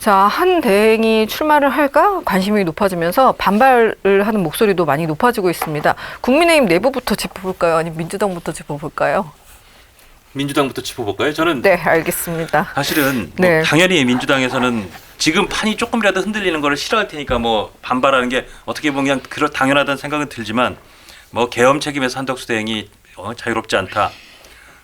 자, 한 대행이 출마를 할까 관심이 높아지면서 반발을 하는 목소리도 많이 높아지고 있습니다. 국민의힘 내부부터 짚어볼까요? 아니면 민주당부터 짚어볼까요? 민주당부터 짚어볼까요? 저는 네, 알겠습니다. 사실은 네. 뭐 당연히 민주당에서는 지금 판이 조금이라도 흔들리는 거를 싫어할 테니까 뭐 반발하는 게 어떻게 보면 그냥 당연하다는 생각은 들지만 뭐 계엄 책임에서 한덕수 대행이 자유롭지 않다.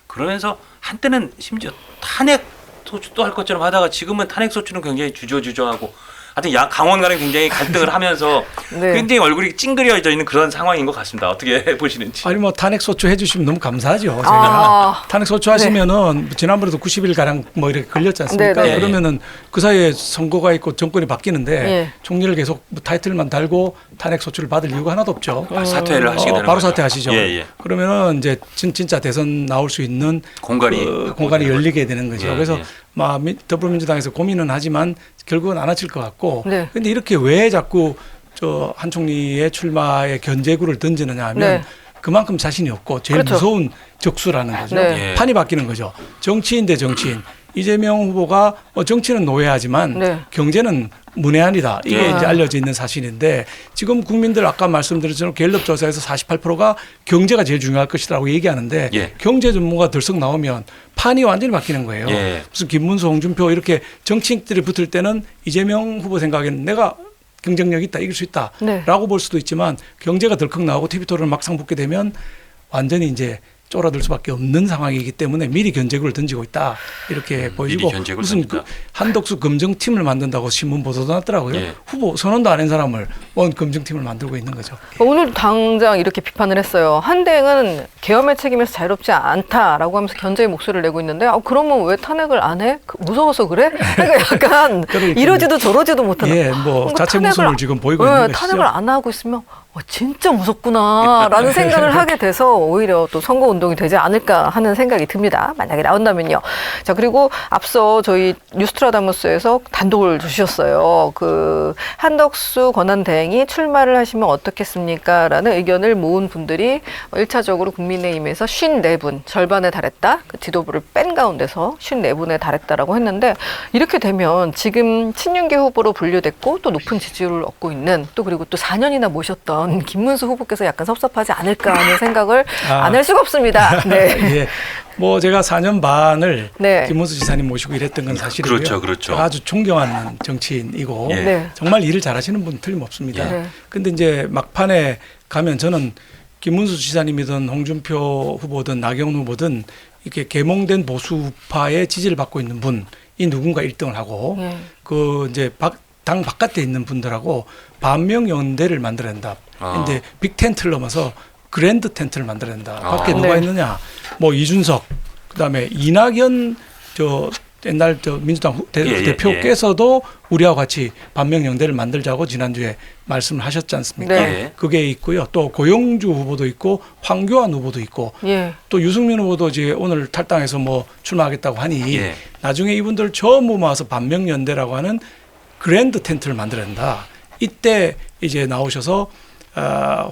그러면서 한때는 심지어 탄핵 소추도 할 것처럼 하다가 지금은 탄핵 소추는 굉장히 주저주저하고 하여튼 강원 간에 굉장히 갈등을 하면서 네. 굉장히 얼굴이 찡그려져 있는 그런 상황인 것 같습니다. 어떻게 보시는지. 아니 뭐 탄핵 소추 해주시면 너무 감사하죠. 제가 탄핵 소추 하시면은 지난번에도 90일 가량 뭐 이렇게 걸렸지 않습니까? 네, 네. 그러면은 그 사이에 선거가 있고 정권이 바뀌는데 네. 총리를 계속 타이틀만 달고 탄핵 소추를 받을 이유가 하나도 없죠. 사퇴를 하시게 되는 바로 거죠. 사퇴하시죠. 예, 예. 그러면은 이제 진짜 대선 나올 수 있는 공간이 열리게 되는 거죠. 예, 그래서 예. 더불어민주당에서 고민은 하지만 결국은 안 하실 것 같고. 네. 그런데 이렇게 왜 자꾸 한 총리의 출마의 견제구를 던지느냐 하면 네. 그만큼 자신이 없고 제일 그렇죠. 무서운 적수라는 거죠. 네. 예. 판이 바뀌는 거죠. 정치인 대 정치인. 이재명 후보가 정치는 노예하지만 네. 경제는 문외한이다. 이게 예. 이제 알려져 있는 사실인데 지금 국민들 아까 말씀드린 것처럼 갤럽 조사에서 48%가 경제가 제일 중요할 것이라고 얘기하는데 예. 경제 전문가 들썩 나오면 판이 완전히 바뀌는 거예요. 예. 무슨 김문수, 홍준표 이렇게 정치인들이 붙을 때는 이재명 후보 생각에는 내가 경쟁력 있다, 이길 수 있다라고 네. 볼 수도 있지만 경제가 덜컥 나오고 TV 토론을 막상 붙게 되면 완전히 이제 쫄아들 수밖에 없는 상황이기 때문에 미리 견제구를 던지고 있다 이렇게 보이고 견제구를 무슨 던진다. 한덕수 검증팀을 만든다고 신문 보도도 났더라고요. 예. 후보 선언도 안 한 사람을 원 검증팀을 만들고 있는 거죠. 오늘 당장 이렇게 비판을 했어요. 한대행은 계엄의 책임에서 자유롭지 않다라고 하면서 견제의 목소리를 내고 있는데 그러면 왜 탄핵을 안 해? 무서워서 그래? 그러니까 약간 이러지도 저러지도 못하는. 예, 뭐 뭔가 자체 탄핵을 모습을 지금 보이고 있는 것이죠. 탄핵을 안 하고 있으면 진짜 무섭구나라는 생각을 하게 돼서 오히려 또 선거운동이 되지 않을까 하는 생각이 듭니다. 만약에 나온다면요. 자, 그리고 앞서 저희 뉴스트라다무스에서 단독을 주셨어요. 그 한덕수 권한대행이 출마를 하시면 어떻겠습니까? 라는 의견을 모은 분들이 1차적으로 국민의힘에서 54분, 절반에 달했다. 그 지도부를 뺀 가운데서 54분에 달했다라고 했는데 이렇게 되면 지금 친윤계 후보로 분류됐고 또 높은 지지율을 얻고 있는 또 그리고 또 4년이나 모셨던 김문수 후보께서 약간 섭섭하지 않을까 하는 생각을 안 할 수가 없습니다. 네. 예. 뭐 제가 4년 반을 네. 김문수 지사님 모시고 일했던 건 사실이고요. 그렇죠, 그렇죠. 제가 아주 존경하는 정치인이고 예. 네. 정말 일을 잘하시는 분 틀림없습니다. 네. 근데 이제 막판에 가면 저는 김문수 지사님이든 홍준표 후보든 나경원 후보든 이렇게 계몽된 보수파의 지지를 받고 있는 분이 누군가 1등을 하고 네. 그 이제 당 바깥에 있는 분들하고 반명 연대를 만들어낸다. 근데 빅 텐트를 넘어서 그랜드 텐트를 만들어낸다. 밖에 누가 네. 있느냐? 뭐 이준석, 그다음에 이낙연 옛날 민주당 대표께서도 우리와 같이 반명 연대를 만들자고 지난주에 말씀을 하셨지 않습니까? 네. 그게 있고요. 또 고영주 후보도 있고 황교안 후보도 있고 예. 또 유승민 후보도 이제 오늘 탈당해서 뭐 출마하겠다고 하니 예. 나중에 이분들 전부 모아서 반명 연대라고 하는 그랜드 텐트를 만들어낸다. 이때 이제 나오셔서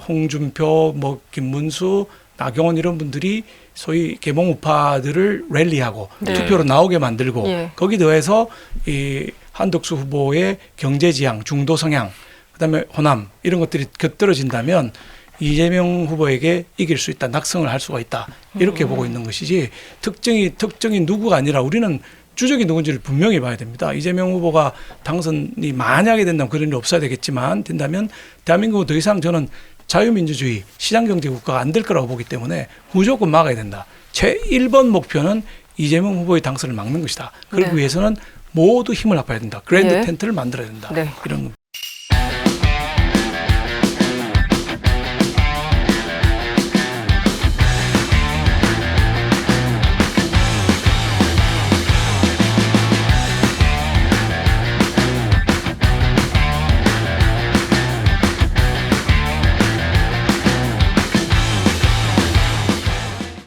홍준표, 뭐 김문수, 나경원 이런 분들이 소위 계몽 우파들을 랠리하고 네. 투표로 나오게 만들고 예. 거기 더해서 이 한덕수 후보의 경제 지향, 중도 성향, 그다음에 호남 이런 것들이 곁들어진다면 이재명 후보에게 이길 수 있다, 낙승을 할 수가 있다 이렇게 보고 있는 것이지 특정이 누구가 아니라 우리는 주적이 누군지를 분명히 봐야 됩니다. 이재명 후보가 당선이 만약에 된다면 그런 일이 없어야 되겠지만 된다면 대한민국은 더 이상 저는 자유민주주의, 시장경제 국가가 안 될 거라고 보기 때문에 무조건 막아야 된다. 제 1번 목표는 이재명 후보의 당선을 막는 것이다. 그러기 네. 위해서는 모두 힘을 합해야 된다. 그랜드 예. 텐트를 만들어야 된다. 네. 이런